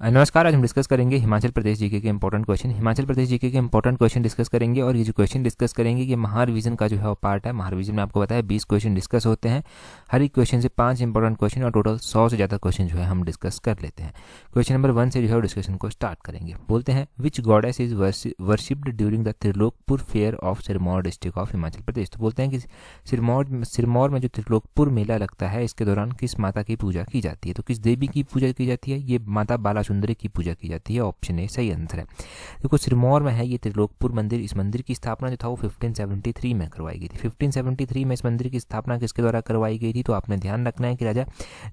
नमस्कार। आज हम डिस्कस करेंगे हिमाचल प्रदेश जीके के important question. Himachal Pradesh GK के इंपॉर्टेंट क्वेश्चन डिस्कस करेंगे और ये जो क्वेश्चन डिस्कस करेंगे कि महारिवीजन का जो है वो पार्ट है। महारिवीजन में आपको पता है 20 क्वेश्चन डिस्कस होते हैं। हर एक क्वेश्चन से 5 इंपॉर्टेंट क्वेश्चन और टोटल 100 से ज़्यादा क्वेश्चन जो है हम डिस्कस कर लेते हैं। क्वेश्चन नंबर 1 से जो है डिस्कशन को स्टार्ट करेंगे। बोलते हैं which goddess is worshipped during the Trilokpur fair of Sirmaur district of Himachal Pradesh. तो बोलते हैं कि सिरमौर में जो त्रिलोकपुर मेला लगता है इसके दौरान किस माता की पूजा की जाती है। तो किस देवी की पूजा की जाती है? ये माता बालासुंदरी की पूजा की जाती है। ऑप्शन ए सही आंसर है। देखो सिरमौर में है ये त्रिलोकपुर मंदिर। इस मंदिर की स्थापना जो था वो 1573 में करवाई गई थी। 1573 में इस मंदिर की स्थापना किसके द्वारा करवाई गई थी? तो आपने ध्यान रखना है कि राजा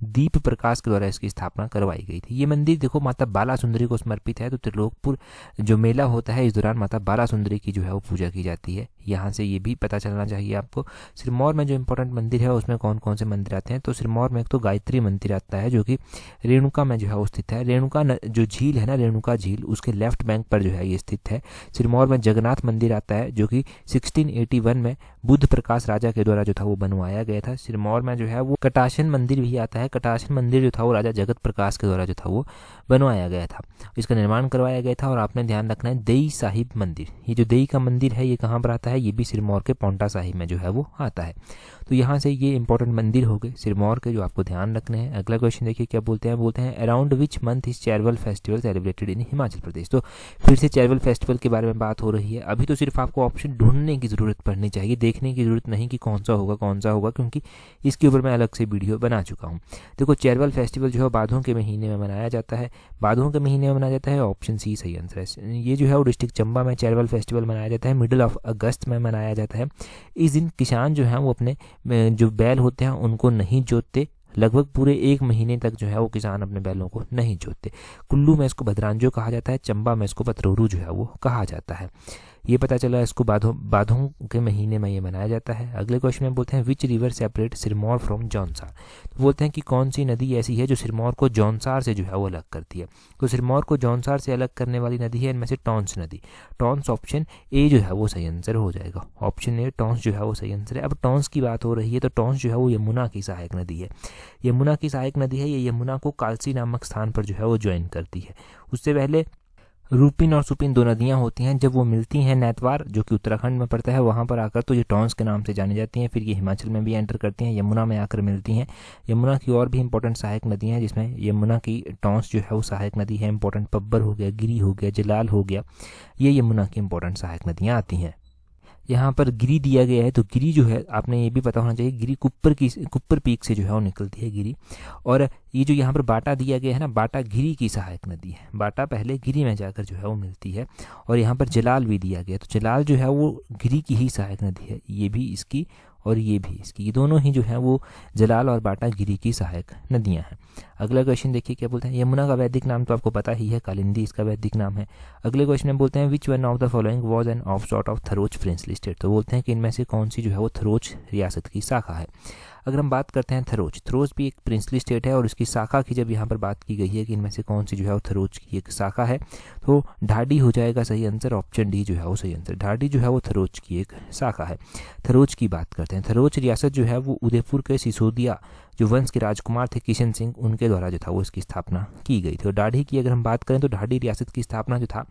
दीप प्रकाश के द्वारा इसकी स्थापना करवाई गई थी। ये मंदिर देखो माता बालासुंदरी को समर्पित है। तो त्रिलोकपुर जो मेला होता है इस दौरान माता बालासुंदरी की जो है वो पूजा की जाती है। यहाँ से ये भी पता चलना चाहिए आपको। सिरमौर में जो इंपॉर्टेंट मंदिर है उसमें कौन कौन से मंदिर आते हैं? तो सिरमौर में एक तो गायत्री मंदिर आता है जो कि रेणुका में जो है वो स्थित है। रेणुका जो झील है ना, रेणुका झील, उसके लेफ्ट बैंक पर जो है ये स्थित है। सिरमौर में जगन्नाथ मंदिर आता है जो कि 1681 में बुद्ध प्रकाश राजा के द्वारा जो था वो बनवाया गया था। सिरमौर में जो है वो कटाशन मंदिर भी आता है। कटाशन मंदिर जो था वो राजा जगत प्रकाश के द्वारा जो था वो बनवाया गया था, इसका निर्माण करवाया गया था। और आपने ध्यान रखना है देई साहिब मंदिर, ये जो देई का मंदिर है ये कहाँ पर आता है? ये भी सिरमौर के पांवटा साहिब में जो है वो आता है। तो यहाँ से ये इंपॉर्टेंट मंदिर हो गए सिरमौर के जो आपको ध्यान रखने हैं। अगला क्वेश्चन देखिए क्या बोलते हैं। बोलते हैं around which month is Chairwal festival celebrated in Himachal Pradesh. तो फिर से चैरवल फेस्टिवल के बारे में बात हो रही है। अभी तो सिर्फ आपको ऑप्शन ढूंढने की जरूरत पड़नी चाहिए, देखने की जरूरत नहीं कि कौन सा होगा, क्योंकि इसके ऊपर मैं अलग से वीडियो बना चुका हूँ। देखो चैरवल फेस्टिवल जो है बाधों के महीने में मनाया जाता है। बाधों के महीने में मनाया जाता है। ऑप्शन सी सही आंसर है। ये जो है वो डिस्ट्रिक्ट चंबा में चैरवल फेस्टिवल मनाया जाता है। मिडिल ऑफ अगस्त में मनाया जाता है। इस दिन किसान जो है वो अपने जो बैल होते हैं उनको नहीं जोतते। लगभग पूरे 1 महीने तक जो है वो किसान अपने बैलों को नहीं जोतते। कुल्लू में इसको भद्रांजो कहा जाता है। चंबा में इसको पतरोरू जो है वो कहा जाता है। ये पता चला इसको बाधों के महीने में ये मनाया जाता है। अगले क्वेश्चन में बोलते हैं which river separate Sirmaur from Jaunsar. तो बोलते हैं कि कौन सी नदी ऐसी है जो सिरमौर को जौनसार से जो है वो अलग करती है। तो सिरमौर को जौनसार से अलग करने वाली नदी है इनमें से टॉन्स नदी। टॉन्स ऑप्शन ए जो है वो सही आंसर हो जाएगा। ऑप्शन ए टॉन्स जो है वो सही आंसर है। अब टॉन्स की बात हो रही है तो टॉन्स जो है वो यमुना की सहायक नदी है। यमुना की सहायक नदी है। ये यमुना को कालसी नामक स्थान पर जो है वो ज्वाइन करती है। उससे पहले रूपिन और सुपिन 2 नदियां होती हैं। जब वो मिलती हैं नैतवार जो कि उत्तराखंड में पड़ता है वहाँ पर आकर तो ये टॉन्स के नाम से जानी जाती हैं। फिर ये हिमाचल में भी एंटर करती हैं, यमुना में आकर मिलती हैं। यमुना की और भी इंपॉर्टेंट सहायक नदियाँ हैं जिसमें यमुना की टॉन्स जो है वो सहायक नदी है। इंपॉर्टेंट पब्बर हो गया, गिरी हो गया, जलाल हो गया, ये यमुना की इंपॉर्टेंट सहायक नदियाँ आती हैं। यहाँ पर गिरी दिया गया है तो गिरी जो है आपने ये भी पता होना चाहिए, गिरी कुप्पर पीक से जो है वो निकलती है गिरी। और ये जो यहाँ पर बाटा दिया गया है ना, बाटा गिरी की सहायक नदी है। बाटा पहले गिरी में जाकर जो है वो मिलती है। और यहाँ पर जलाल भी दिया गया तो जलाल जो है वो गिरी की ही सहायक नदी है। ये भी इसकी और ये भी इसकी, ये दोनों ही जो है वो जलाल और बाटा गिरी की सहायक नदियां हैं। अगला क्वेश्चन देखिए क्या बोलते हैं। यमुना का वैदिक नाम तो आपको पता ही है, कालिंदी इसका वैदिक नाम है। अगले क्वेश्चन में बोलते हैं which one of the following was an offshoot of Tharoch princely state. तो बोलते हैं कि इनमें से कौन सी जो है वो थरोच रियासत की शाखा है। अगर हम बात करते हैं थरोच भी एक प्रिंसली स्टेट है और इसकी शाखा की जब यहाँ पर बात की गई है कि इनमें से कौन सी जो है वो थरोच की एक शाखा है तो ढाडी हो जाएगा सही आंसर। ऑप्शन डी जो है वो सही आंसर। ढाडी जो है वो थरोच की एक शाखा है। थरोच की बात करते हैं। थरोच रियासत जो है वो उदयपुर के सिसोदिया जो वंश के राजकुमार थे किशन सिंह, उनके द्वारा जो था वो इसकी स्थापना की गई थी। और ढाडी की अगर हम बात करें तो ढाडी रियासत की स्थापना जो था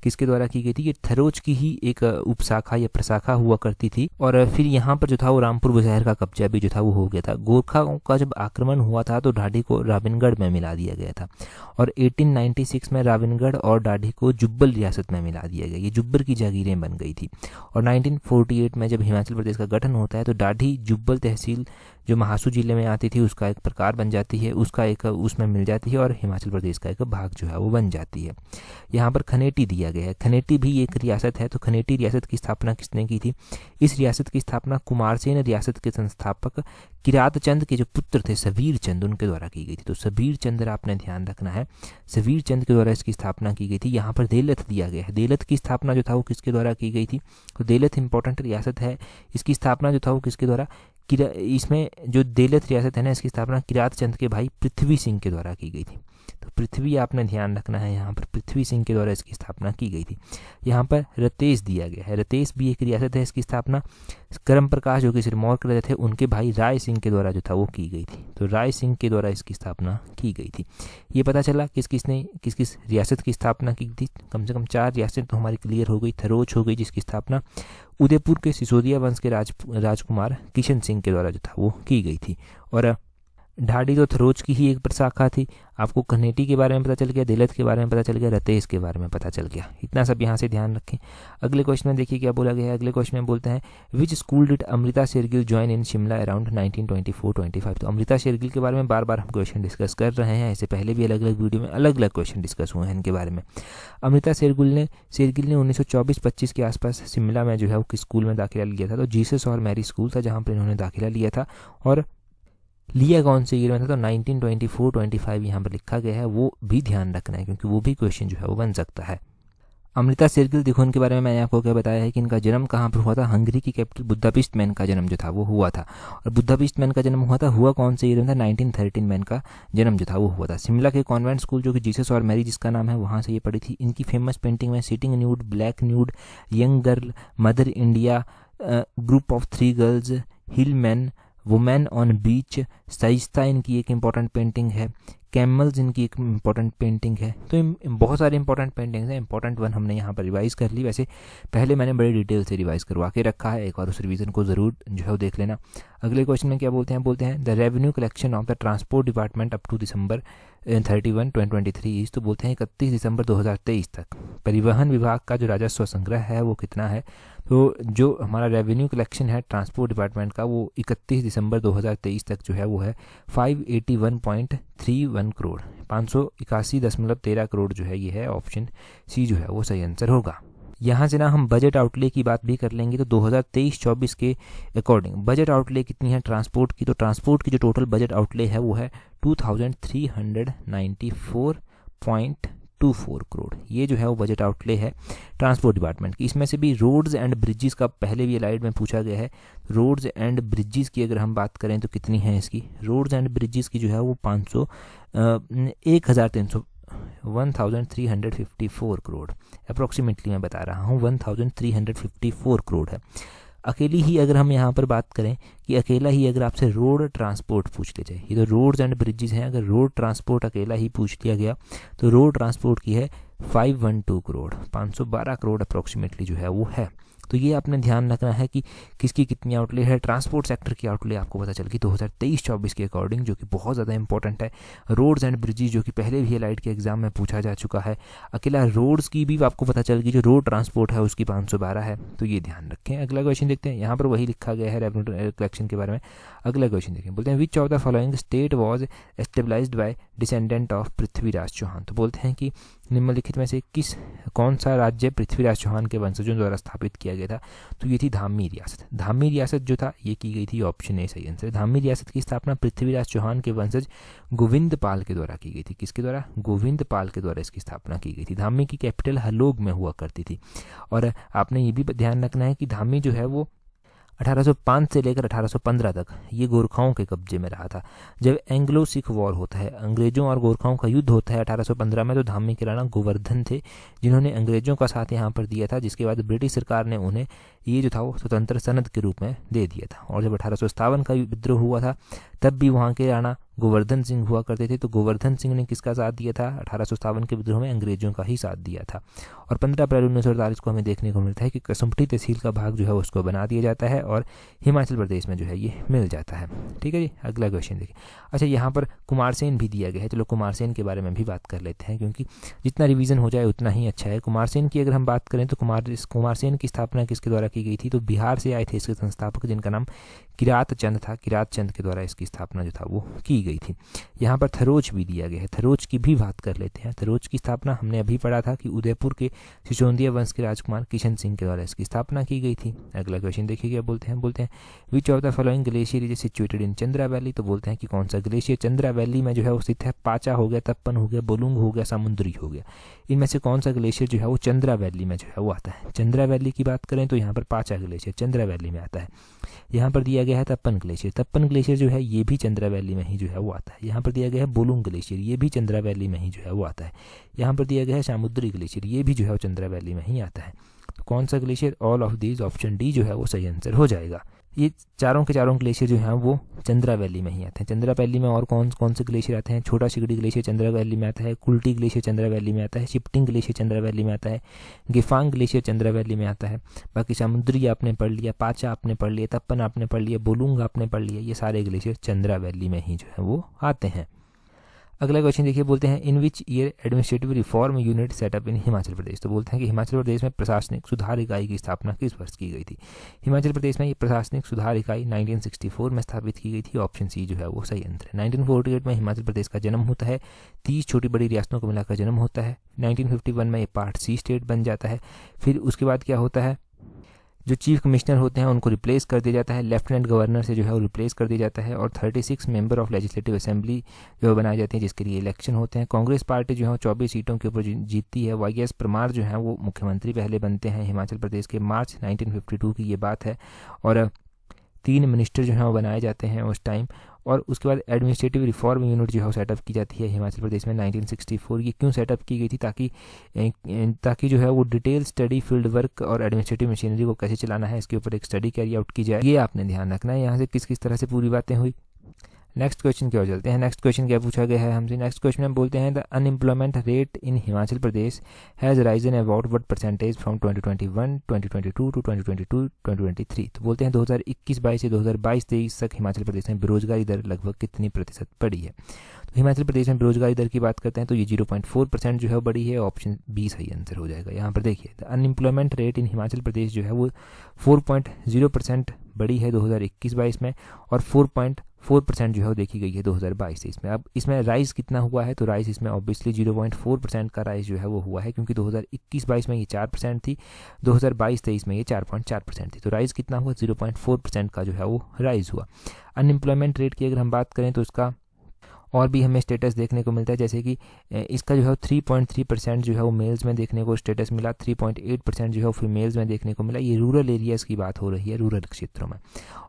किसके द्वारा की गई थी? ये थरोच की ही एक उपशाखा या प्रशाखा हुआ करती थी। और फिर यहाँ पर जो था वो रामपुर शहर का कब्जा भी जो था वो हो गया था। गोरखाओं का जब आक्रमण हुआ था तो ढाडी को राविनगढ़ में मिला दिया गया था। और 1896 में राविनगढ़ और ढाडी को जुब्बल रियासत में मिला दिया गया। ये जुब्बर की जागीरें बन गई थी। और 1948 में जब हिमाचल प्रदेश का गठन होता है तो ढाडी जुब्बल तहसील जो महासू जिले में आती थी उसका एक प्रकार बन जाती है, उसका एक उसमें मिल जाती है और हिमाचल प्रदेश का एक भाग जो है वो बन जाती है। यहाँ पर खनेटी दिया गया है। खनेटी भी एक रियासत है। तो खनेटी रियासत की स्थापना किसने की थी? इस रियासत की स्थापना कुमारसेन रियासत के संस्थापक किरात चंद के जो पुत्र थे सबीर चंद, उनके द्वारा की गई थी। तो सबीर चंद आपने ध्यान रखना है, सबीर चंद के द्वारा इसकी स्थापना की गई थी। यहाँ पर देलथ दिया गया है। देलथ की स्थापना जो था वो किसके द्वारा की गई थी? तो देलथ इंपॉर्टेंट रियासत है। इसकी स्थापना जो था वो किसके द्वारा? इसमें जो देलथ रियासत है ना, इसकी स्थापना किरात चंद के भाई पृथ्वी सिंह के द्वारा की गई थी। तो पृथ्वी आपने ध्यान रखना है, यहाँ पर पृथ्वी सिंह के द्वारा इसकी स्थापना की गई थी। यहाँ पर रतेश दिया गया है, रतेश भी एक रियासत है, इसकी स्थापना करम प्रकाश जो कि सिरमौर के रहते थे उनके भाई राय सिंह के द्वारा जो था वो की गई थी। तो राय सिंह के द्वारा इसकी स्थापना की गई थी। ये पता चला किस किस रियासत की स्थापना की थी। कम से कम 4 रियासत तो हमारी क्लियर हो गई। थरोच हो गई जिसकी स्थापना उदयपुर के सिसोदिया वंश के राजकुमार किशन सिंह के द्वारा जो था वो की गई थी। और ढाडी तो थरोच की ही एक प्रशाखा थी। आपको कनेटी के बारे में पता चल गया, दिलत के बारे में पता चल गया, रतेश के बारे में पता चल गया। इतना सब यहाँ से ध्यान रखें। अगले क्वेश्चन में देखिए क्या बोला गया है। अगले क्वेश्चन में बोलते हैं which school did Amrita Shergil join in Shimla around 1924-25। तो अमृता शेरगिल के बारे में बार बार हम क्वेश्चन डिस्कस कर रहे हैं। इससे पहले भी अलग अलग वीडियो में अलग अलग क्वेश्चन डिस्कस हुए हैं इनके बारे में। अमृता शेरगिल ने 1924-25 के आसपास शिमला में जो है वो किस स्कूल में दाखिला लिया था। तो जीसस और मैरी स्कूल था जहाँ पर इन्होंने दाखिला लिया था। और लिया कौन से ईयर में था, तो 1924-25 यहाँ पर लिखा गया है। वो भी ध्यान रखना है क्योंकि वो भी क्वेश्चन जो है वो बन सकता है। अमृता शेरगिल देखो इनके बारे में मैंने आपको क्या बताया है कि इनका जन्म कहाँ पर हुआ था, हंगरी की कैपिटल बुदापेस्ट में इनका जन्म जो था वो हुआ था। और बुदापेस्ट में इनका जन्म हुआ कौन से ईयर में था, 1913 में इनका जन्म जो था वो हुआ था। शिमला के कॉन्वेंट स्कूल जो कि जीसस और मैरी जिसका नाम है वहाँ से ये पढ़ी थी। इनकी फेमस पेंटिंग में sitting nude, black nude, young girl, mother India, group of 3 girls, hill man, women on beach, siesta इनकी एक इम्पॉर्टेंट पेंटिंग है, कैमल्स इनकी एक इम्पॉर्टेंट पेंटिंग है। तो बहुत सारी इंपॉर्टेंट पेंटिंग्स हैं। इंपॉर्टेंट वन हमने यहाँ पर रिवाइज़ कर ली। वैसे पहले मैंने बड़ी डिटेल से रिवाइज़ करवा के रखा है, एक बार उस रिवीजन को ज़रूर जो है वो देख लेना। अगले क्वेश्चन में क्या बोलते हैं the revenue collection of the transport department up to December 31, 2023 तो बोलते हैं 31 दिसंबर 2023 तक परिवहन विभाग का जो राजस्व संग्रह है वो कितना है। तो जो हमारा रेवेन्यू कलेक्शन है ट्रांसपोर्ट डिपार्टमेंट का वो 31 दिसंबर 2023 तक जो है वो है 581.31 करोड़, 581.13 करोड़ जो है ये है। ऑप्शन सी जो है वो सही आंसर होगा। यहाँ से ना हम बजट आउटले की बात भी कर लेंगे। तो 2023-24 के अकॉर्डिंग बजट आउटले कितनी है ट्रांसपोर्ट की, तो ट्रांसपोर्ट की जो टोटल बजट आउटले है वो है 2394.24 करोड़। ये जो है वो बजट आउटले है ट्रांसपोर्ट डिपार्टमेंट की। इसमें से भी रोड्स एंड ब्रिजेस का पहले भी स्लाइड में पूछा गया है। रोड्स एंड ब्रिजेस की अगर हम बात करें तो कितनी है इसकी, रोड्स एंड ब्रिजेस की जो है वो 1354 करोड़ अप्रॉक्सीमेटली मैं बता रहा हूँ 1354 करोड़ है। अकेली ही अगर हम यहाँ पर बात करें कि अकेला ही अगर आपसे रोड ट्रांसपोर्ट पूछ ले जाए, ये तो रोड्स एंड ब्रिजेस हैं, अगर रोड ट्रांसपोर्ट अकेला ही पूछ लिया गया तो रोड ट्रांसपोर्ट की है 512 करोड़, 512 करोड़ अप्रॉक्सीमेटली जो है वो है। तो ये आपने ध्यान रखना है कि किसकी कितनी आउटले है। ट्रांसपोर्ट सेक्टर की आउटले आपको पता चल गई 2023-24 के अकॉर्डिंग, जो कि बहुत ज़्यादा इंपॉर्टेंट है। रोड्स एंड ब्रिजेस जो कि पहले भी लाइट के एग्जाम में पूछा जा चुका है। अकेला रोड्स की भी आपको पता चल गई, जो रोड ट्रांसपोर्ट है उसकी 512 है। तो ये ध्यान रखें। अगला क्वेश्चन देखते हैं, यहाँ पर वही लिखा गया है रेवेन्यू कलेक्शन के बारे में। अगला क्वेश्चन देखें, बोलते हैं which of the following state was established by descendant of Prithviraj Chauhan. तो बोलते हैं कि निम्नलिखित में से कौन सा राज्य पृथ्वीराज चौहान के वंशजों द्वारा स्थापित किया गया था। तो ये थी धामी रियासत। धामी रियासत जो था ये की गई थी, ऑप्शन ए सही आंसर। धामी रियासत की स्थापना पृथ्वीराज चौहान के वंशज गोविंद पाल के द्वारा की गई थी। किसके द्वारा, गोविंद पाल के द्वारा इसकी स्थापना की गई थी। धामी की कैपिटल हलोग में हुआ करती थी। और आपने ये भी ध्यान रखना है कि धामी जो है वो 1805 से लेकर 1815 तक ये गोरखाओं के कब्जे में रहा था। जब एंग्लो सिख वॉर होता है, अंग्रेजों और गोरखाओं का युद्ध होता है 1815 में, तो धामी के राणा गोवर्धन थे जिन्होंने अंग्रेजों का साथ यहाँ पर दिया था, जिसके बाद ब्रिटिश सरकार ने उन्हें ये जो था वो स्वतंत्र सनद के रूप में दे दिया था। और जब 1857 का विद्रोह हुआ था तब भी वहाँ के राणा गोवर्धन सिंह हुआ करते थे। तो गोवर्धन सिंह ने किसका साथ दिया था 1857 के विद्रोह में, अंग्रेजों का ही साथ दिया था। और 15 अप्रैल 1948 को हमें देखने को मिलता है कि कसुम्पटी तहसील का भाग जो है उसको बना दिया जाता है और हिमाचल प्रदेश में जो है ये मिल जाता है। ठीक है जी, अगला क्वेश्चन देखिए। अच्छा, यहाँ पर कुमारसेन भी दिया गया है। चलो कुमारसेन के बारे में भी बात कर लेते हैं, क्योंकि जितना रिवीजन हो जाए उतना ही अच्छा है। कुमारसेन की अगर हम बात करें तो कुमारसेन की स्थापना किसके द्वारा की गई थी, तो बिहार से आए थे इसके संस्थापक, जिनका नाम किरात चंद था। किरात चंद के द्वारा इसकी स्थापना जो था वो की गई थी। यहाँ पर थरोच भी दिया गया है, थरोच की भी बात कर लेते हैं। थरोच की स्थापना हमने अभी पढ़ा था कि उदयपुर के सिसोदिया वंश के राजकुमार किशन सिंह के द्वारा इसकी स्थापना की गई थी। अगला क्वेश्चन देखिए क्या बोलते हैं which of the following glacier is situated in Chandra valley. तो बोलते हैं कि कौन सा ग्लेशियर चंद्रा वैली में जो है वो स्थित है। पाचा हो गया, तप्पन हो गया, बोलुंग हो गया, समुद्री हो गया। इनमें से कौन सा ग्लेशियर जो है वो चंद्रा वैली में जो है वो आता है। चंद्रा वैली की बात करें तो यहाँ पर पाचा ग्लेशियर चंद्रा वैली में आता है। यहाँ पर दिया गया है तप्पन ग्लेशियर। तप्पन ग्लेशियर जो है ये भी चंद्रा वैली में ही जो है वो आता है। यहाँ पर दिया गया है बोलुंग ग्लेशियर, ये भी चंद्रा वैली में ही जो है वो आता है। यहाँ पर दिया गया है सामुद्री ग्लेशियर, ये भी जो है वो चंद्रा वैली में ही आता है। तो कौन सा glacier? All of these, option D जो है वो सही आंसर हो जाएगा। ये चारों के चारों ग्लेशियर जो हैं वो चंद्रा वैली में ही आते हैं। चंद्रा वैली में और कौन कौन से ग्लेशियर आते हैं? छोटा सिगड़ी ग्लेशियर चंद्रा वैली में आता है, कुल्टी ग्लेशियर चंद्रा वैली में आता है, शिफ्टिंग ग्लेशियर चंद्रा वैली में आता है, गिफांग ग्लेशियर चंद्रा वैली में आता है। बाकी समुद्री आपने पढ़ लिया, पाचा आपने पढ़ लिया, तप्पन आपने पढ़ लिया, बोलुंग आपने पढ़ लिया, ये सारे ग्लेशियर चंद्रा वैली में ही जो है वो आते हैं। अगला क्वेश्चन देखिए, बोलते हैं in which year administrative reform unit set up in Himachal Pradesh. तो बोलते हैं कि हिमाचल प्रदेश में प्रशासनिक सुधार इकाई की स्थापना किस वर्ष की गई थी? हिमाचल प्रदेश में ये प्रशासनिक सुधार इकाई 1964 में स्थापित की गई थी। ऑप्शन सी जो है वो सही आंसर है। 1948 में हिमाचल प्रदेश का जन्म होता है, 30 छोटी बड़ी रियासतों को मिलाकर जन्म होता है। 1951 में ये पार्ट सी स्टेट बन जाता है। फिर उसके बाद क्या होता है, जो चीफ कमिश्नर होते हैं उनको रिप्लेस कर दिया जाता है, लेफ्टिनेंट गवर्नर से जो है वो रिप्लेस कर दिया जाता है, और 36 मेंबर ऑफ लेजिस्लेटिव असेंबली जो है बनाए जाते हैं, जिसके लिए इलेक्शन होते हैं। कांग्रेस पार्टी जो है 24 सीटों के ऊपर जीतती है। वाई एस परमार जो है वो मुख्यमंत्री पहले बनते हैं हिमाचल प्रदेश के, मार्च 1952 की ये बात है। और 3 मिनिस्टर जो हैं वो बनाए जाते हैं उस टाइम। और उसके बाद एडमिनिस्ट्रेटिव रिफॉर्म यूनिट जो है वो सेटअप की जाती है हिमाचल प्रदेश में 1964। ये क्यों सेटअप की गई थी? ताकि जो है वो डिटेल स्टडी, फील्ड वर्क और एडमिनिस्ट्रेटिव मशीनरी को कैसे चलाना है इसके ऊपर एक स्टडी कैरी आउट की जाए। ये आपने ध्यान रखना है यहाँ से किस किस तरह से पूरी बातें हुई। नेक्स्ट क्वेश्चन की ओर चलते हैं। नेक्स्ट क्वेश्चन क्या पूछा गया है हमसे? नेक्स्ट क्वेश्चन में बोलते हैं the unemployment rate in Himachal Pradesh has risen about what percentage from 2021, 2022 to 2022, 2023। तो बोलते हैं 2021-22 से 2022-23 तक हिमाचल प्रदेश में बेरोजगारी दर लगभग कितनी प्रतिशत बढ़ी है? तो हिमाचल प्रदेश में बेरोजगारी दर की बात करते हैं तो ये 0.4% जो है बढ़ी है। ऑप्शन बी सही आंसर हो जाएगा। यहाँ पर देखिए the unemployment rate in Himachal Pradesh जो है वो 4.0% बढ़ी है 2021-22 में, और 4.4% जो है वो देखी गई है 2022-23 में। अब इसमें राइज कितना हुआ है? तो राइज इसमें ऑब्वियसली 0.4% का राइज जो है वो हुआ है, क्योंकि 2021-22 में ये 4% थी, 2022-23 में ये 4.4% थी। तो राइज कितना हुआ? 0.4% का जो है वो राइज हुआ। अनएम्प्लॉयमेंट रेट की अगर हम बात करें तो इसका और भी हमें स्टेटस देखने को मिलता है, जैसे कि इसका जो है 3.3% जो है वो मेल्स में देखने को स्टेटस मिला, 3.8% जो है वो फीमेल्स में देखने को मिला। ये रूरल एरियाज़ की बात हो रही है, रूरल क्षेत्रों में।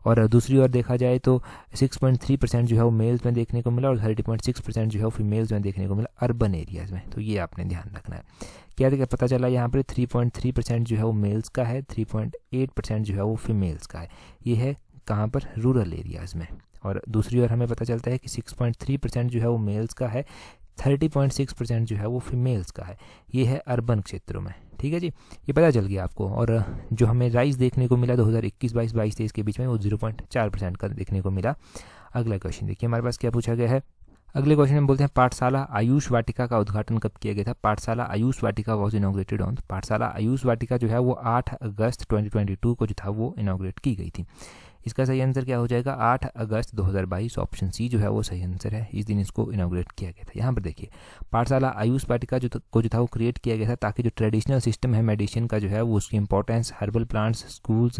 और दूसरी ओर देखा जाए तो 6.3% जो है वो मेल्स में देखने को मिला, और 30.6% जो है वो फीमेल्स में देखने को मिला अर्बन एरियाज़ में। तो ये आपने ध्यान रखना है। क्या पता चला यहाँ पर 3.3% जो है वो मेल्स का है, 3.8% जो है वो फीमेल्स का है। ये है कहाँ पर? रूरल एरियाज़ में। और दूसरी ओर हमें पता चलता है कि 6.3% जो है वो मेल्स का है, 30.6% जो है वो फीमेल्स का है। ये है अर्बन क्षेत्रों में। ठीक है जी, ये पता चल गया आपको। और जो हमें राइज देखने को मिला 2021-22, 22-23 के बीच में वो 0.4% का देखने को मिला। अगला क्वेश्चन देखिए हमारे पास क्या पूछा गया है। अगले क्वेश्चन में बोलते हैं पाठशाला आयुष वाटिका का उद्घाटन कब किया गया था? पाठशाला आयुष वाटिका वॉज इनॉग्रेटेड ऑन। पाठशाला आयुष वाटिका जो है वो 8 अगस्त 2022 को जो था वो इनॉग्रेट की गई थी। इसका सही आंसर क्या हो जाएगा? 8 अगस्त 2022। ऑप्शन सी जो है वो सही आंसर है। इस दिन इसको इनॉग्रेट किया गया था। यहाँ पर देखिए पाठशाला आयुष वाटिका जो था वो क्रिएट किया गया था ताकि जो ट्रेडिशनल सिस्टम है मेडिसिन का जो है वो उसकी इंपॉर्टेंस, हर्बल प्लांट्स, स्कूल्स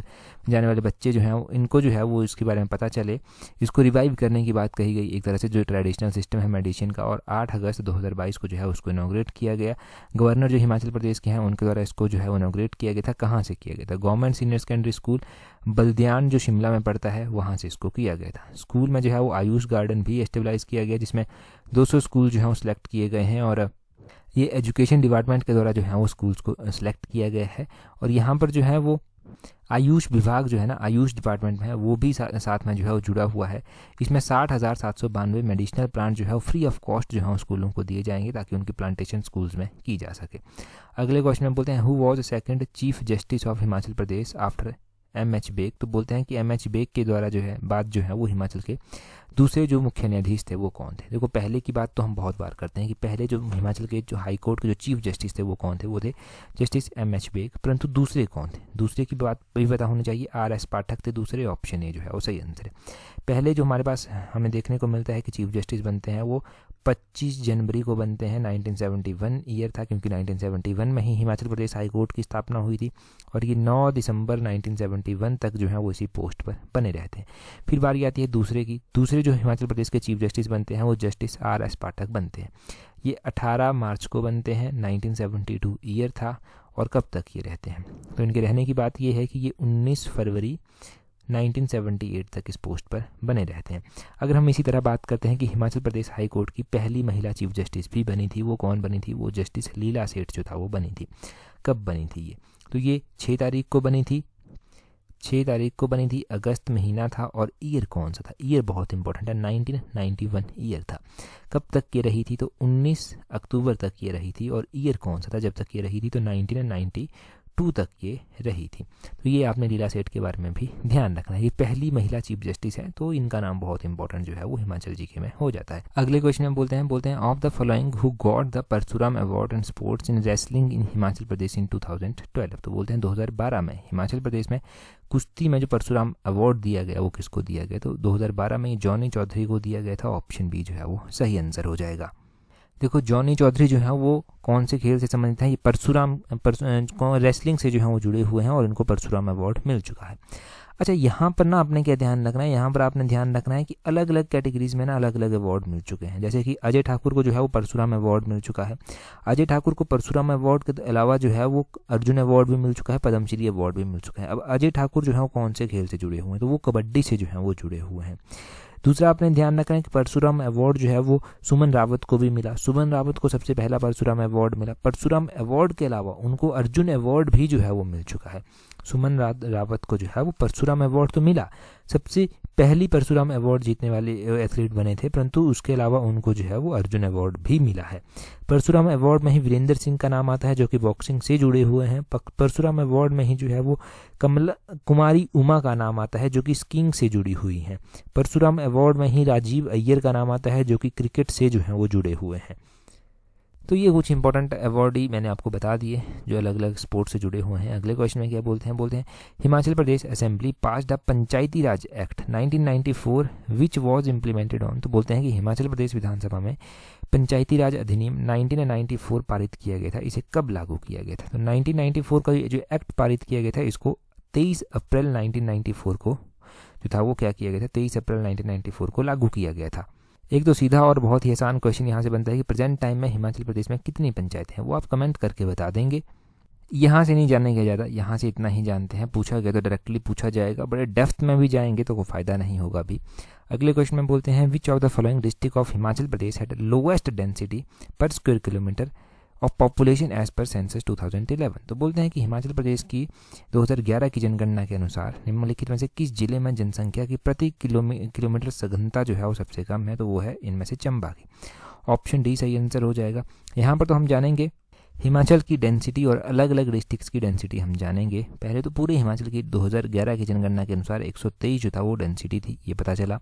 जाने वाले बच्चे जो हैं इनको जो है वो इसके बारे में पता चले, इसको रिवाइव करने की बात कही गई एक तरह से जो ट्रेडिशनल सिस्टम है मेडिसिन का। और 8 अगस्त 2022 को जो है उसको इनॉग्रेट किया गया। गवर्नर जो हिमाचल प्रदेश के हैं उनके द्वारा इसको जो है वो इनॉग्रेट किया गया था। कहाँ से किया गया था? गवर्नमेंट सीनियर सेकेंडरी स्कूल बल्दियान जो शिमला में पड़ता है वहाँ से इसको किया गया था। स्कूल में जो है वो आयुष गार्डन भी एस्टेबलाइज किया गया, जिसमें 200 स्कूल जो है वो सिलेक्ट किए गए हैं। और ये एजुकेशन डिपार्टमेंट के द्वारा जो है वो स्कूल्स को सिलेक्ट किया गया है। और यहाँ पर जो है वो आयुष विभाग जो है ना, आयुष डिपार्टमेंट में है, वो भी साथ में जो है वो जुड़ा हुआ है। इसमें 60,792 मेडिसिनल प्लांट जो है वो फ्री ऑफ कॉस्ट जो है स्कूलों को दिए जाएंगे ताकि उनकी प्लांटेशन स्कूल्स में की जा सके। अगले क्वेश्चन में बोलते हैं who was second chief justice of Himachal Pradesh after M H. Beg. तो बोलते हैं कि एम.एच. बेग के द्वारा जो है बात जो है वो हिमाचल के दूसरे जो मुख्य न्यायाधीश थे वो कौन थे? देखो पहले की बात तो हम बहुत बार करते हैं कि पहले जो हिमाचल के जो हाई कोर्ट के जो चीफ जस्टिस थे वो कौन थे? वो थे जस्टिस एम.एच. बेग। परंतु दूसरे कौन थे? दूसरे की बात भी पता होनी चाहिए। आर.एस. पाठक थे दूसरे। ऑप्शन ए जो है वो सही आंसर है। पहले जो हमारे पास हमें देखने को मिलता है कि चीफ जस्टिस बनते हैं वो 25 जनवरी को बनते हैं। 1971 ईयर था, क्योंकि 1971 में ही हिमाचल प्रदेश हाई कोर्ट की स्थापना हुई थी। और ये 9 दिसंबर 1971 तक जो है वो इसी पोस्ट पर बने रहते हैं। फिर बारी आती है दूसरे की। दूसरे जो हिमाचल प्रदेश के चीफ जस्टिस बनते हैं वो जस्टिस आर.एस. पाठक बनते हैं। ये 18 मार्च को बनते हैं। 1972 ईयर था। और कब तक ये रहते हैं? तो इनके रहने की बात ये है कि ये 19 फरवरी 1978 तक इस पोस्ट पर बने रहते हैं। अगर हम इसी तरह बात करते हैं कि हिमाचल प्रदेश हाई कोर्ट की पहली महिला चीफ जस्टिस भी बनी थी, वो कौन बनी थी? वो जस्टिस लीला सेठ जो था वो बनी थी। कब बनी थी ये? तो ये 6 तारीख को बनी थी। 6 तारीख को बनी थी, अगस्त महीना था। और ईयर कौन सा था? ईयर बहुत इंपॉर्टेंट है, 1991 ईयर था। कब तक ये रही थी? तो 19 अक्टूबर तक ये रही थी। और ईयर कौन सा था जब तक ये रही थी? तो 1992 तक ये रही थी। तो ये आपने लीला सेठ के बारे में भी ध्यान रखना है। ये पहली महिला चीफ जस्टिस है, तो इनका नाम बहुत इंपॉर्टेंट जो है वो हिमाचल जीके में हो जाता है। अगले क्वेश्चन में बोलते हैं of the following who got the Parshuram award in sports in wrestling in Himachal Pradesh in 2012। तो बोलते हैं 2012 में हिमाचल प्रदेश में कुश्ती में जो परशुराम अवार्ड दिया गया वो किसको दिया गया? तो 2012 में जॉनी चौधरी को दिया गया था। ऑप्शन बी जो है वो सही आंसर हो जाएगा। देखो, जॉनी चौधरी जो है वो कौन से खेल से संबंधित है? ये परशुराम रेसलिंग से जो है वो जुड़े हुए हैं और इनको परशुराम अवार्ड मिल चुका है। अच्छा, यहाँ पर ना आपने क्या ध्यान रखना है? यहाँ पर आपने ध्यान रखना है कि अलग अलग कैटेगरीज में ना अलग अलग अवार्ड मिल चुके हैं। जैसे कि अजय ठाकुर को जो है वो परशुराम अवार्ड मिल चुका है। अजय ठाकुर को परशुराम अवार्ड के अलावा जो है वो अर्जुन अवार्ड भी मिल चुका है, पद्मश्री अवार्ड भी मिल चुका है। अब अजय ठाकुर जो है वो कौन से खेल से जुड़े हुए हैं? तो वो कबड्डी से जो है वो जुड़े हुए हैं। दूसरा आपने ध्यान रखना है कि परशुराम अवार्ड जो है वो सुमन रावत को भी मिला। सुमन रावत को सबसे पहला परशुराम अवार्ड मिला। परशुराम अवार्ड के अलावा उनको अर्जुन अवार्ड भी जो है वो मिल चुका है। सुमन रावत को जो है वो परशुराम अवार्ड तो मिला, सबसे पहली परशुराम अवार्ड जीतने वाले एथलीट बने थे, परंतु उसके अलावा उनको जो है वो अर्जुन अवार्ड भी मिला है। परशुराम अवार्ड में ही वीरेंद्र सिंह का नाम आता है जो कि बॉक्सिंग से जुड़े हुए हैं। परशुराम अवार्ड में ही जो है वो कुमारी उमा का नाम आता है जो कि स्कीइंग से जुड़ी हुई हैं। परशुराम अवार्ड में ही राजीव अय्यर का नाम आता है जो कि क्रिकेट से जो है वो जुड़े हुए हैं। तो ये कुछ इंपॉर्टेंट अवार्ड ही मैंने आपको बता दिए जो अलग अलग स्पोर्ट्स से जुड़े हुए हैं। अगले क्वेश्चन में क्या बोलते हैं Himachal Pradesh assembly passed the Panchayati Raj act 1994 which was implemented on. तो बोलते हैं कि हिमाचल प्रदेश विधानसभा में पंचायती राज अधिनियम 1994 पारित किया गया था। इसे कब लागू किया गया था? तो 1994 का जो एक्ट पारित किया गया था इसको 23 अप्रैल 1994 को जो था वो क्या किया गया था? 23 अप्रैल 1994 को लागू किया गया था। एक तो सीधा और बहुत ही आसान क्वेश्चन यहाँ से बनता है कि प्रेजेंट टाइम में हिमाचल प्रदेश में कितनी पंचायतें हैं? वो आप कमेंट करके बता देंगे। यहाँ से नहीं जानने का ज़्यादा, यहाँ से इतना ही जानते हैं। पूछा गया तो डायरेक्टली पूछा जाएगा, बड़े डेप्थ में भी जाएंगे तो कोई फ़ायदा नहीं होगा भी। अगले क्वेश्चन में बोलते हैं which of the following district of Himachal Pradesh had lowest density per square kilometre of population as per census 2011। तो बोलते हैं कि हिमाचल प्रदेश की 2011 की जनगणना के अनुसार निम्नलिखित में से किस जिले में जनसंख्या की प्रति किलोमीटर सघनता जो है वो सबसे कम है? तो वो है इनमें से चंबा की। ऑप्शन डी सही आंसर हो जाएगा। यहाँ पर तो हम जानेंगे हिमाचल की डेंसिटी और अलग अलग डिस्ट्रिक्ट्स की डेंसिटी हम जानेंगे। पहले तो पूरे हिमाचल की 2011 की जनगणना के अनुसार 123 जो था वो डेंसिटी थी, ये पता चला।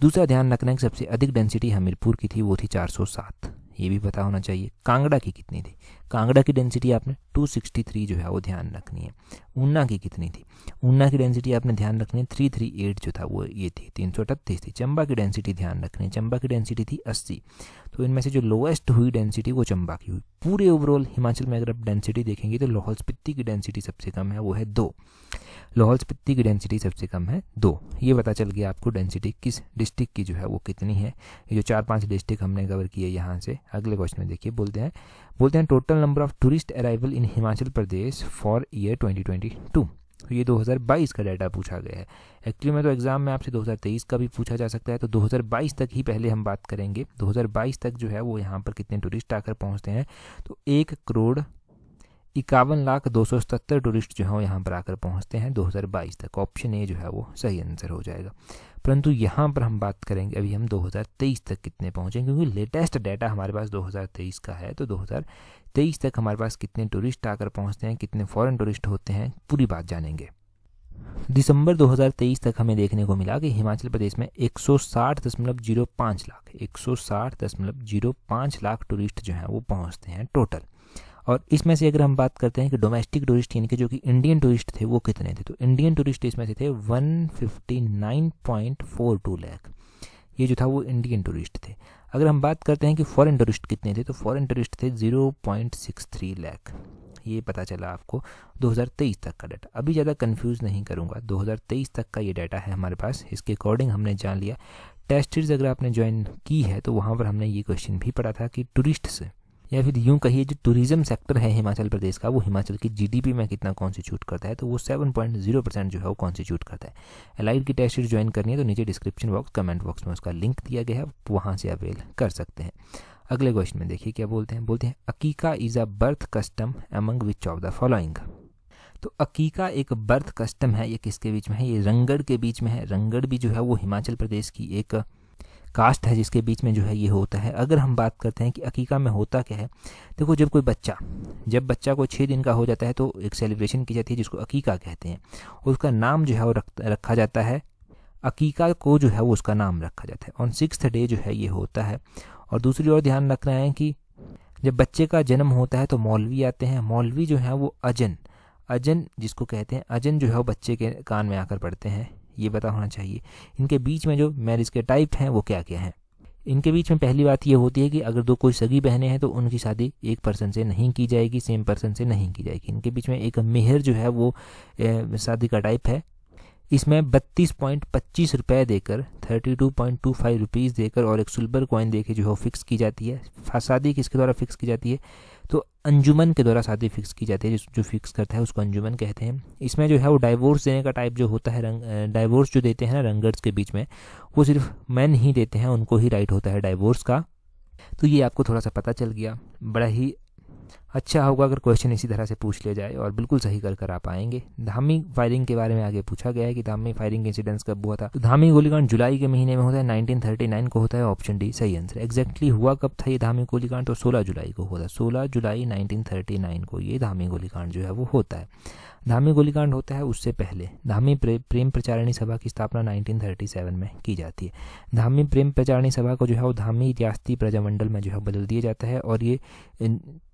दूसरा ध्यान रखना है कि सबसे अधिक डेंसिटी हमीरपुर की थी, वो थी 407, ये भी पता होना चाहिए। कांगड़ा की कितनी थी? कांगड़ा की डेंसिटी आपने 263 जो है वो ध्यान रखनी है। ऊना की कितनी थी? ऊना की डेंसिटी आपने ध्यान रखनी है 338 जो था वो ये थी, 338 थी। चंबा की डेंसिटी ध्यान रखनी है, चंबा की डेंसिटी थी 80। तो इनमें से जो लोएस्ट हुई डेंसिटी वो चंबा की हुई। पूरे ओवरऑल हिमाचल में अगर आप डेंसिटी देखेंगे तो लाहौल स्पीति की डेंसिटी सबसे कम है, वो है 2। लाहौल स्पीति की डेंसिटी सबसे कम है 2। ये पता चल गया आपको डेंसिटी किस डिस्ट्रिक्ट की जो है वो कितनी है। ये जो 4-5 डिस्ट्रिक्ट हमने कवर किए यहाँ से। अगले क्वेश्चन में देखिए बोलते हैं total number of tourist arrival in Himachal Pradesh for year 2022। तो ये 2022 का डाटा पूछा गया है। एक्चुअली में तो एग्जाम में आपसे 2023 का भी पूछा जा सकता है, तो 2022 तक ही पहले हम बात करेंगे। 2022 तक जो है वो यहाँ पर कितने टूरिस्ट आकर पहुँचते हैं? तो 1,51,02,77 टूरिस्ट जो है वो यहाँ पर आकर पहुँचते हैं 2022 तक। ऑप्शन ए जो है वो सही आंसर हो जाएगा। परंतु यहाँ पर हम बात करेंगे अभी हम 2023 तक कितने पहुँचे, क्योंकि लेटेस्ट डाटा हमारे पास 2023 का है। तो 2023 तक हमारे पास कितने टूरिस्ट आकर पहुँचते हैं, कितने फॉरेन टूरिस्ट होते हैं, पूरी बात जानेंगे। दिसंबर 2023 तक हमें देखने को मिला कि हिमाचल प्रदेश में 160.05 लाख टूरिस्ट जो हैं वो पहुंचते हैं टोटल। और इसमें से अगर हम बात करते हैं कि डोमेस्टिक टूरिस्ट यानी कि जो कि इंडियन टूरिस्ट थे वो कितने थे, तो इंडियन टूरिस्ट इसमें से थे 159.42 लाख। ये जो था वो इंडियन टूरिस्ट थे। अगर हम बात करते हैं कि फॉरेन टूरिस्ट कितने थे, तो फॉरेन टूरिस्ट थे 0.63 लाख। ये पता चला आपको 2023 तक का डाटा। अभी ज़्यादा कंफ्यूज नहीं करूँगा, 2023 तक का ये डाटा है हमारे पास। इसके अकॉर्डिंग हमने जान लिया। टेस्ट सीरीज अगर आपने ज्वाइन की है तो वहाँ पर हमने ये क्वेश्चन भी पढ़ा था कि टूरिस्ट से या फिर यूँ कहिए जो टूरिज्म सेक्टर है हिमाचल प्रदेश का वो हिमाचल की जीडीपी में कितना कॉन्स्टिट्यूट करता है, तो वो 7.0% जो है वो कॉन्स्टिट्यूट करता है। एलाइड की टेस्ट सीरीज ज्वाइन करनी है तो नीचे डिस्क्रिप्शन बॉक्स कमेंट बॉक्स में उसका लिंक दिया गया है, वहाँ से अवेल कर सकते हैं। अगले क्वेश्चन में देखिए क्या बोलते हैं अकीका is a birth custom among which of the following. तो अकीका एक बर्थ कस्टम है, ये किसके बीच में है, ये रंगढ़ के बीच में है। रंगढ़ भी जो है वो हिमाचल प्रदेश की एक कास्ट है जिसके बीच में जो है ये होता है। अगर हम बात करते हैं कि अकीका में होता क्या है, देखो जब बच्चा को 6 दिन का हो जाता है तो एक सेलिब्रेशन की जाती है जिसको अकीका कहते हैं, और उसका नाम जो है वो रखा जाता है, अकीका को जो है वो उसका नाम रखा जाता है। ऑन 6th डे जो है ये होता है। और दूसरी ओर ध्यान रखना है कि जब बच्चे का जन्म होता है तो मौलवी आते हैं। मौलवी जो है वो अजन जिसको कहते हैं, अजन जो है वो बच्चे के कान में आकर पढ़ते हैं, ये पता होना चाहिए। इनके बीच में जो मैरिज के टाइप हैं वो क्या क्या हैं। इनके बीच में पहली बात ये होती है कि अगर दो कोई सगी बहनें हैं तो उनकी शादी एक पर्सन से नहीं की जाएगी, सेम पर्सन से नहीं की जाएगी। इनके बीच में एक मेहर जो है वो शादी का टाइप है। इसमें 32.25 रुपये देकर 32.25 रुपीज़ देकर और एक सिल्वर कॉइन देकर जो है फिक्स की जाती है। शादी किसके द्वारा फिक्स की जाती है, तो अंजुमन के द्वारा शादी फिक्स की जाती है। जो फिक्स करता है उसको अंजुमन कहते हैं। इसमें जो है वो डाइवोर्स देने का टाइप जो होता है, डाइवोर्स जो देते हैं ना रंगर्स के बीच में, वो सिर्फ मैन ही देते हैं, उनको ही राइट होता है डाइवोर्स का। तो ये आपको थोड़ा सा पता चल गया। बड़ा ही अच्छा होगा अगर क्वेश्चन इसी तरह से पूछ लिया जाए और बिल्कुल सही कर आप पाएंगे। धामी फायरिंग के बारे में आगे पूछा गया है कि धामी फायरिंग इंसिडेंट्स कब हुआ था, तो धामी गोलीकांड जुलाई के महीने में होता है, 1939 को होता है। ऑप्शन डी सही आंसर। एग्जैक्टली हुआ कब था ये धामी गोलीकांड, तो 16 जुलाई को होता है। 16 जुलाई 1939 को ये धामी गोलीकांड जो है वो होता है। धामी गोलीकांड होता है उससे पहले धामी प्रेम प्रचारिणी सभा की स्थापना 1937 में की जाती है। धामी प्रेम प्रचारिणी सभा को जो है वो धामी रियासती प्रजामंडल में जो है बदल दिया जाता है, और ये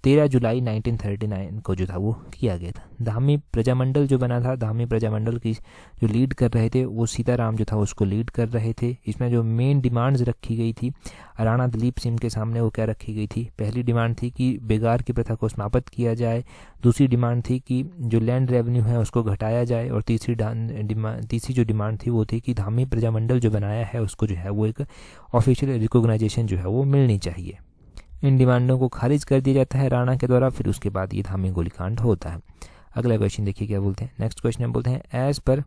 13 जुलाई 1939 को जो था वो किया गया था। धामी प्रजामंडल जो बना था, धामी प्रजामंडल की जो लीड कर रहे थे वो सीताराम जो था उसको लीड कर रहे थे। इसमें जो मेन डिमांड्स रखी गई थी राणा दलीप सिंह के सामने, वो क्या रखी गई थी, पहली डिमांड थी कि बेगार की प्रथा को समाप्त किया जाए। दूसरी डिमांड थी कि जो लैंड रेवेन्यू है उसको घटाया जाए, और तीसरी जो डिमांड थी वो थी कि धामी प्रजामंडल जो बनाया है उसको जो है वो एक ऑफिशियल रिकॉग्नाइजेशन जो है वो मिलनी चाहिए। इन डिमांडों को खारिज कर दिया जाता है राणा के द्वारा, फिर उसके बाद ये धामी गोलीकांड होता है। अगला क्वेश्चन देखिए क्या बोलते हैं। नेक्स्ट क्वेश्चन में बोलते हैं as per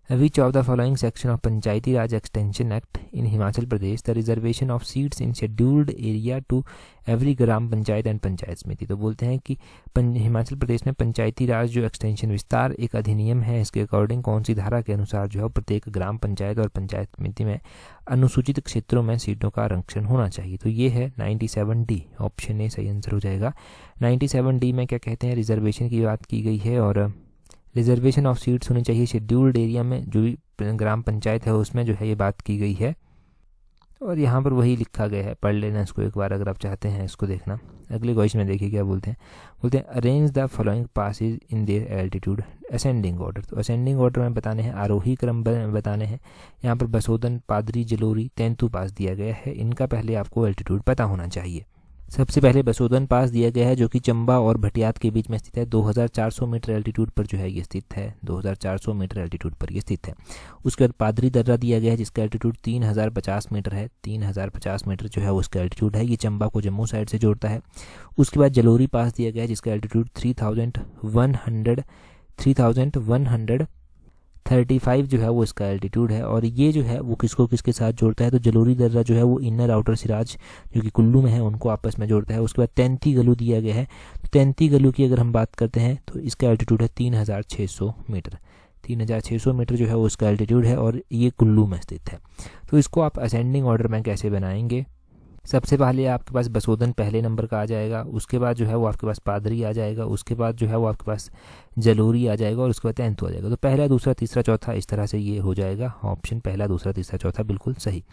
which of the following section of Panchayati Raj extension act in Himachal Pradesh the reservation of seats in scheduled area to every gram panchayat and panchayat samiti. तो बोलते हैं कि हिमाचल प्रदेश में पंचायती राज जो एक्सटेंशन विस्तार एक अधिनियम है, इसके अकॉर्डिंग कौन सी धारा के अनुसार जो है प्रत्येक ग्राम पंचायत और पंचायत समिति में अनुसूचित क्षेत्रों में सीटों का आरक्षण होना चाहिए। तो ये है 97D। ऑप्शन ए सही आंसर हो जाएगा। 97D में क्या कहते हैं, रिजर्वेशन की बात की गई है, और रिजर्वेशन ऑफ सीट्स होनी चाहिए शेड्यूल्ड एरिया में, जो भी ग्राम पंचायत है उसमें जो है ये बात की गई है, और यहाँ पर वही लिखा गया है। पढ़ लेना इसको एक बार अगर आप चाहते हैं इसको देखना। अगले क्वेश्चन में देखिए क्या बोलते हैं arrange the following passes in their altitude ascending order. तो असेंडिंग ऑर्डर में बताने हैं, आरोही क्रम बताने हैं। यहाँ पर बसोदन, पादरी, जलोरी, तेंतु पास दिया गया है। इनका पहले आपको एल्टीट्यूड पता होना चाहिए। सबसे पहले बसोदन पास दिया गया है जो कि चंबा और भटियात के बीच में स्थित है। 2400 मीटर एल्टीट्यूड पर जो है ये स्थित है। 2400 मीटर एल्टीट्यूड पर ये स्थित है। उसके बाद पादरी दर्रा दिया गया है जिसका एल्टीट्यूड 3050 मीटर है। 3050 मीटर जो है उसका एल्टीट्यूड है, ये चंबा को जम्मू साइड से जोड़ता है। उसके बाद जलोरी पास दिया गया है जिसका एल्टीट्यूड 3135 जो है वो इसका एल्टीट्यूड है, और ये जो है वो किसको किसके साथ जोड़ता है, तो जलोरी दर्रा जो है वो इनर आउटर सिराज जो कि कुल्लू में है उनको आपस में जोड़ता है। उसके बाद तैंती गलू दिया गया है। तो तैंती गलू की अगर हम बात करते हैं तो इसका एल्टीट्यूड है 3600 मीटर। 3600 मीटर जो है वो इसका एल्टीट्यूड है, और ये कुल्लू में स्थित है। तो इसको आप असेंडिंग ऑर्डर में कैसे बनाएंगे, सबसे पहले आपके पास बसोदन पहले नंबर का आ जाएगा, उसके बाद जो है वो आपके पास पादरी आ जाएगा, उसके बाद जो है वो आपके पास जलोरी आ जाएगा, और उसके बाद तेंतु आ जाएगा। तो पहला, दूसरा, तीसरा, चौथा इस तरह से ये हो जाएगा। ऑप्शन पहला, दूसरा, तीसरा, चौथा बिल्कुल सही।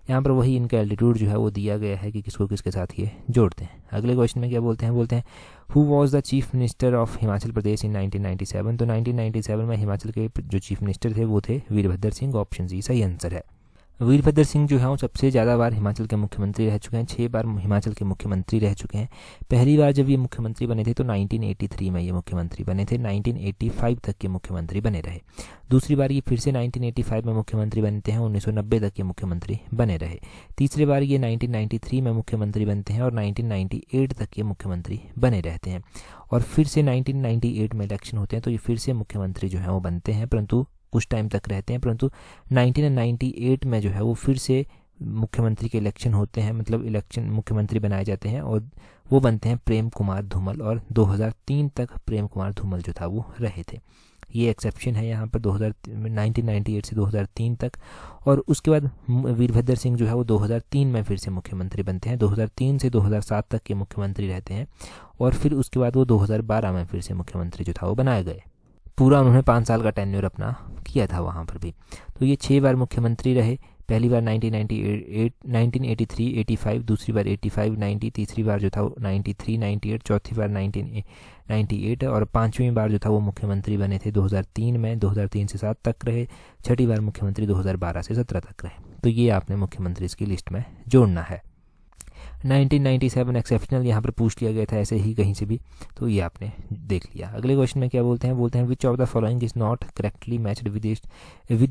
यहाँ पर वही इनका एल्टीट्यूड जो है वो दिया गया है कि किसको किसके साथ ये जोड़ते हैं। अगले क्वेश्चन में क्या बोलते हैं who was the chief minister of Himachal Pradesh in 1997। तो 1997 में हिमाचल के जो चीफ मिनिस्टर थे वो थे वीरभद्र सिंह। ऑप्शन सी सही आंसर है। वीरभद्र सिंह जो है वो सबसे ज़्यादा बार हिमाचल के मुख्यमंत्री रह चुके हैं, 6 बार हिमाचल के मुख्यमंत्री रह चुके हैं। पहली बार जब ये मुख्यमंत्री बने थे तो 1983 में ये मुख्यमंत्री बने थे, 1985 तक के मुख्यमंत्री बने रहे। दूसरी बार ये फिर से 1985 में मुख्यमंत्री बनते हैं, 1990 तक के मुख्यमंत्री बने रहे। तीसरी बार ये 1993 में मुख्यमंत्री बनते हैं और 1998 तक के मुख्यमंत्री बने रहते हैं। और फिर से 1998 में इलेक्शन होते हैं तो ये फिर से मुख्यमंत्री जो है वो बनते हैं, परंतु कुछ टाइम तक रहते हैं। परंतु 1998 में जो है वो फिर से मुख्यमंत्री के इलेक्शन होते हैं, मतलब इलेक्शन मुख्यमंत्री बनाए जाते हैं और वो बनते हैं प्रेम कुमार धूमल, और 2003 तक प्रेम कुमार धूमल जो था वो रहे थे। ये एक्सेप्शन है यहाँ पर 1998 से 2003 तक। और उसके बाद वीरभद्र सिंह जो है वो 2003 में फिर से मुख्यमंत्री बनते हैं, 2003 से 2007 तक के मुख्यमंत्री रहते हैं और फिर उसके बाद वो 2012 में फिर से मुख्यमंत्री जो था वो बनाए गए। पूरा उन्होंने 5 साल का टेन्योर अपना किया था वहाँ पर भी। तो ये 6 बार मुख्यमंत्री रहे, पहली बार 1983, 85, दूसरी बार 85, 90, तीसरी बार जो था वो 93, 98, चौथी बार 1998 और 5वीं बार जो था वो मुख्यमंत्री बने थे 2003 में, 2003 से 7 तक रहे। छठी बार मुख्यमंत्री 2012 से 17 तक रहे। तो ये आपने मुख्यमंत्री इसकी लिस्ट में जोड़ना है। 1997 एक्सेप्शनल यहाँ पर पूछ लिया गया था ऐसे ही कहीं से भी, तो ये आपने देख लिया। अगले क्वेश्चन में क्या बोलते हैं which of the following is not correctly matched with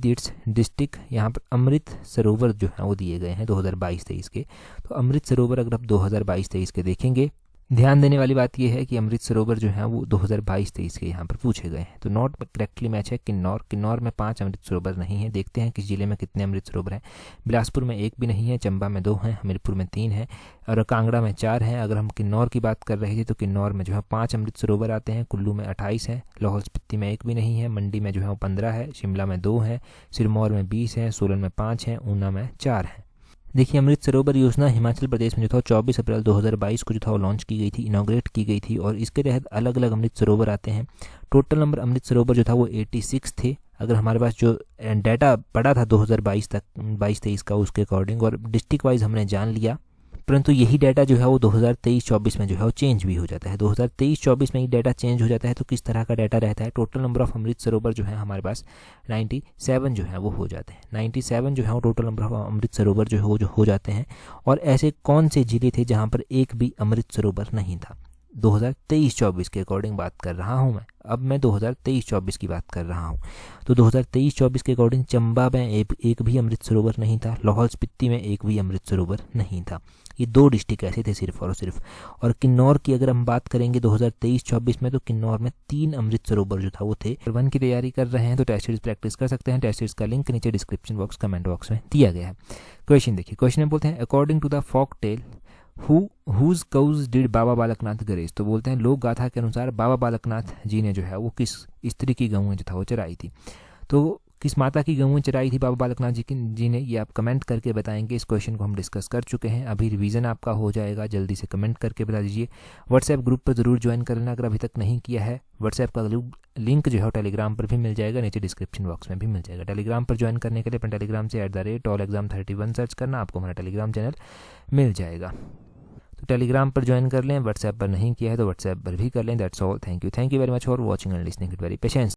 its district. यहाँ पर अमृत सरोवर जो है वो दिए गए हैं 2022-23 के। तो अमृत सरोवर अगर आप 2022-23 के देखेंगे, ध्यान देने वाली बात यह है कि अमृत सरोवर जो है वो 2022-23 के यहाँ पर पूछे गए हैं। तो नॉट करेक्टली मैच है किन्नौर में 5 अमृत सरोवर नहीं है। देखते हैं किस जिले में कितने अमृत सरोवर हैं। बिलासपुर में 1 भी नहीं है, चंबा में 2 हैं, हमीरपुर में 3 है और कांगड़ा में 4 हैं। अगर हम किन्नौर की बात कर रहे थे तो किन्नौर में जो है 5 अमृत सरोवर आते हैं, कुल्लू में 28 है, लाहौल स्पीति में 1 भी नहीं है, मंडी में जो है वो 15 है, शिमला में 2 है, सिरमौर में 20 है, सोलन में 5 है, ऊना में 4 है। देखिए अमृत सरोवर योजना हिमाचल प्रदेश में जो था 24 अप्रैल 2022 को जो था वो लॉन्च की गई थी, इनॉग्रेट की गई थी और इसके तहत अलग अलग अमृत सरोवर आते हैं। टोटल नंबर अमृत सरोवर जो था वो 86 थे। अगर हमारे पास जो डाटा पड़ा था 2022 तक 22-23 का उसके अकॉर्डिंग, और डिस्ट्रिक्ट वाइज हमने जान लिया, परंतु यही डाटा जो है वो 2023-24 में जो है वो चेंज भी हो जाता है। 2023-24 में ये डाटा चेंज हो जाता है तो किस तरह का डाटा रहता है। Total number of Amrit Sarovar जो है हमारे पास 97 जो है वो हो जाते हैं। 97 जो है वो total number of Amrit Sarovar जो हो जाते हैं। और ऐसे कौन से जिले थे जहाँ पर एक भी अमृत सरोवर नहीं था। 2023-24 के अकॉर्डिंग बात कर रहा हूँ मैं, अब मैं 2023-24 की बात कर रहा हूँ। तो 2023-24 के अकॉर्डिंग चंबा में एक भी अमृत सरोवर नहीं था, लाहौल स्पीति में एक भी अमृत सरोवर नहीं था। ये 2 डिस्ट्रिक्ट ऐसे थे सिर्फ और सिर्फ। और किन्नौर की अगर हम बात करेंगे 2023-24 में, तो किन्नौर में 3 अमृत सरोवर जो था वो थे। 1 की तैयारी कर रहे हैं तो टेस्ट सीरीज प्रैक्टिस कर सकते हैं। टेस्ट सीरीज का लिंक नीचे डिस्क्रिप्शन बॉक्स कमेंट बॉक्स में दिया गया है। क्वेश्चन देखिए, क्वेश्चन में बोलते हैं according to the folk tale whose cows did Baba Balaknath graze. तो बोलते हैं लोक गाथा के अनुसार बाबा बालकनाथ जी ने जो है वो किस स्त्री की गऊँ जो था वो चराई थी। तो किस माता की गऊँ चराई थी बाबा बालकनाथ जी ने, ये आप कमेंट करके बताएंगे। इस क्वेश्चन को हम डिस्कस कर चुके हैं, अभी रिवीजन आपका हो जाएगा, जल्दी से कमेंट करके बता दीजिए। व्हाट्सएप ग्रुप पर जरूर ज्वाइन कर लेना अगर अभी तक नहीं किया है। व्हाट्सएप का लिंक जो है टेलीग्राम पर भी मिल जाएगा, नीचे डिस्क्रिप्शन बॉक्स में भी मिल जाएगा। टेलीग्राम पर ज्वाइन करने के लिए अपने टेलीग्राम से @allexam31 सर्च करना, आपको हमारा टेलीग्राम चैनल मिल जाएगा। तो टेलीग्राम पर ज्वाइन कर लें, व्हाट्सएप पर नहीं किया है तो व्हाट्सएप पर भी कर लें। That's all, thank you very much for watching and listening with very patience.